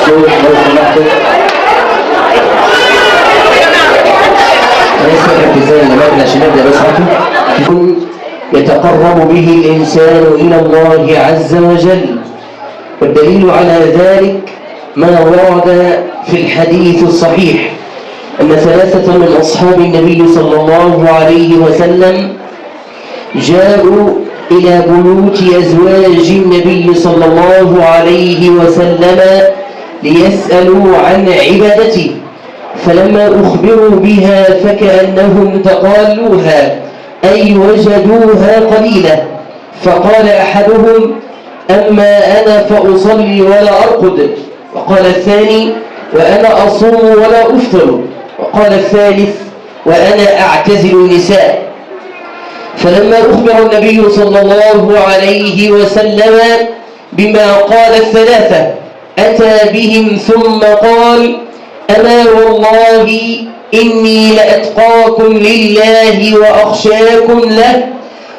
الصوت لو سمحتوا. نسمع التزام الأماكن عشان نبدأ بس يتقرب به الإنسان إلى الله عز وجل. والدليل على ذلك ما ورد في الحديث الصحيح أن ثلاثة من أصحاب النبي صلى الله عليه وسلم جاءوا إلى بيوت أزواج النبي صلى الله عليه وسلم ليسألوا عن عبادته، فلما أخبروا بها فكأنهم تقالوها أي وجدوها قليلة. فقال أحدهم: أما أنا فأصلي ولا أرقد. وقال الثاني: وأنا أصوم ولا أفطر. وقال الثالث: وأنا أعتزل النساء. فلما أخبر النبي صلى الله عليه وسلم بما قال الثلاثة أتى بهم ثم قال: أما والله إني لأتقاكم لله وأخشاكم له،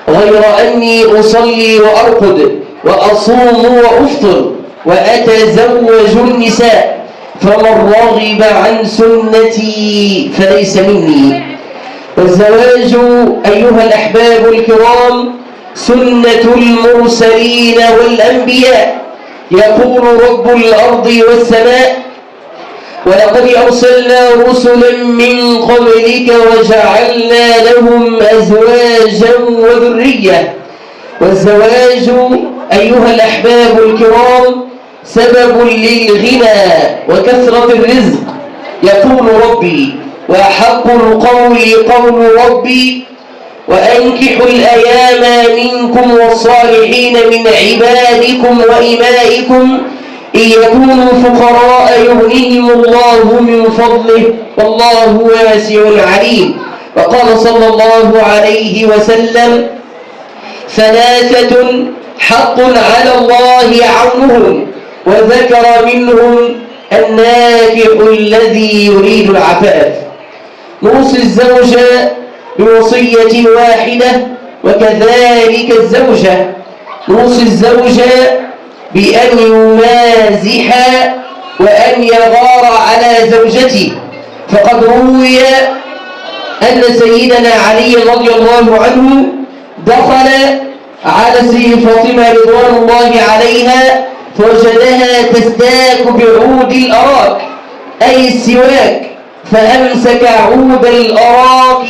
غير أني أصلي وأرقد وأصوم وأفطر وأتزوج النساء، فمن رغب عن سنتي فليس مني. والزواج أيها الأحباب الكرام سنة المرسلين والأنبياء. يقول رب الأرض والسماء: ولقد أرسلنا رسلا من قبلك وجعلنا لهم أزواجا وذرية. والزواج أيها الأحباب الكرام سبب للغنى وكثرة الرزق. يقول ربي: وأحق القول قول ربي وأنكحوا الأيام منكم والصالحين من عبادكم وإمائكم إن يكونوا فقراء يغنيهم الله من فضله والله واسع عليم. وقال صلى الله عليه وسلم: ثلاثة حق على الله عونهم، وذكر منهم الناكح الذي يريد العفاف. نوصي الزوجة بوصية واحدة، وكذلك الزوجة. نوصي الزوجة بأن يمازح وأن يغار على زوجته، فقد روي أن سيدنا علي رضي الله عنه دخل على سيدة فاطمة رضوان الله عليها فوجدها تستاك بعود الأراك أي السواك، فأمسك عود الأراك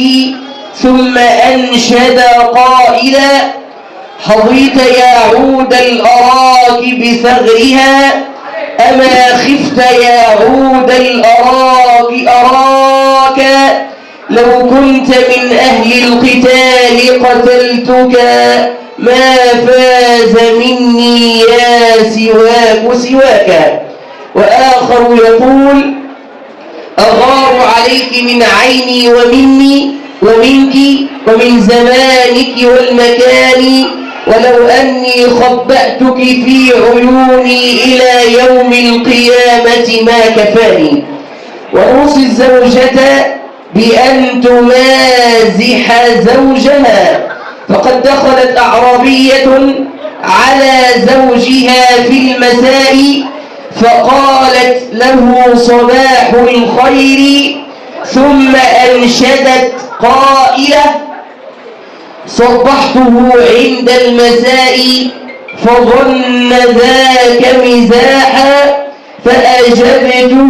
ثم أنشد قائلا: حظيت يا عود الأراك بثغرها، أما خفت يا عود الأراك أراك، لو كنت من أهل القتال قتلتك، ما فاز مني يا سواك. وآخر يقول: أغار عليك من عيني ومني ومنك ومن زمانك والمكان، ولو أني خبأتك في عيوني إلى يوم القيامة ما كفاني. ونوصي الزوجة بأن تمازح زوجها، فقد دخلت أعرابية على زوجها في المساء فقالت له: صباح الخير، ثم أنشدت قائلة: صبحته عند المساء فظن ذاك مزاحا، فأجبته: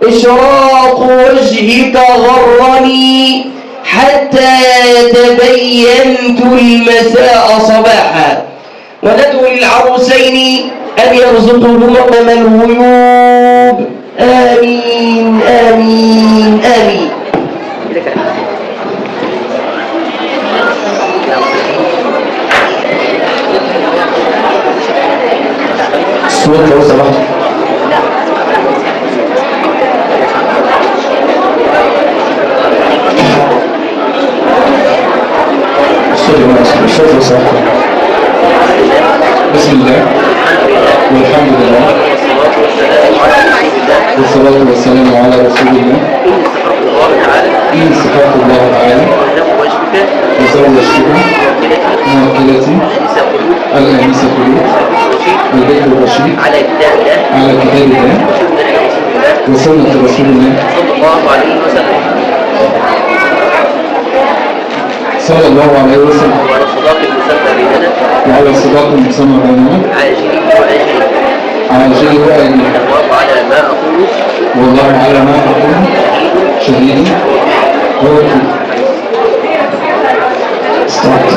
إشراق وجهك غرني حتى تبينت المساء صباحا. وندعو للعروسين أن يرزقهما الغيوب. آمين آمين آمين. الصوت لو سمحت. الصوت لو سمحت. بسم الله والحمد لله والصلاة والسلام على رسول الله. إن صفات الله تعالى وزوجتكم مؤكلتي الأنيسة قلوب البيت الرشيد على كتاب الله وسنة رسول الله صلى الله عليه وسلم صلى الله عليه وسلم وعلى الصداق المسمى بيننا وعلى الصداق المسمى بيننا عاجله وآجله عاجله وآجله والله على ما أقول والله على ما أقول شهيد ووكيل. استوعبت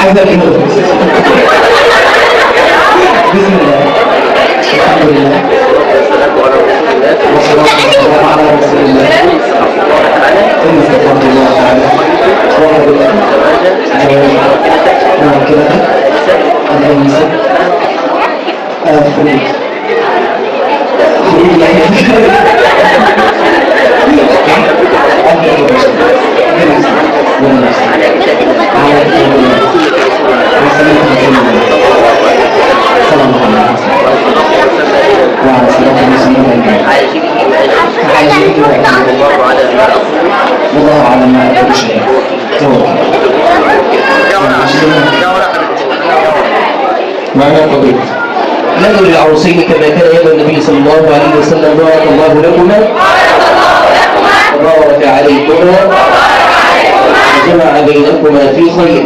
عايز أكمل بسم الله الحمد لله والصلاة والسلام على رسول الله والصلاة والسلام على رسول الله استغفر الله تعالى ثم استغفرت الله تعالى وهب الله موكلتك الأنسة خروج وعلى صلاة المسلمين عاجله وآجله والله على ما أقول والله على ما أقول شيء معنى قضيت ندعو للعروسين كما كان يدعو النبي صلى الله عليه وسلم بارك الله لكما وبارك عليكما وجمع بينكما في خير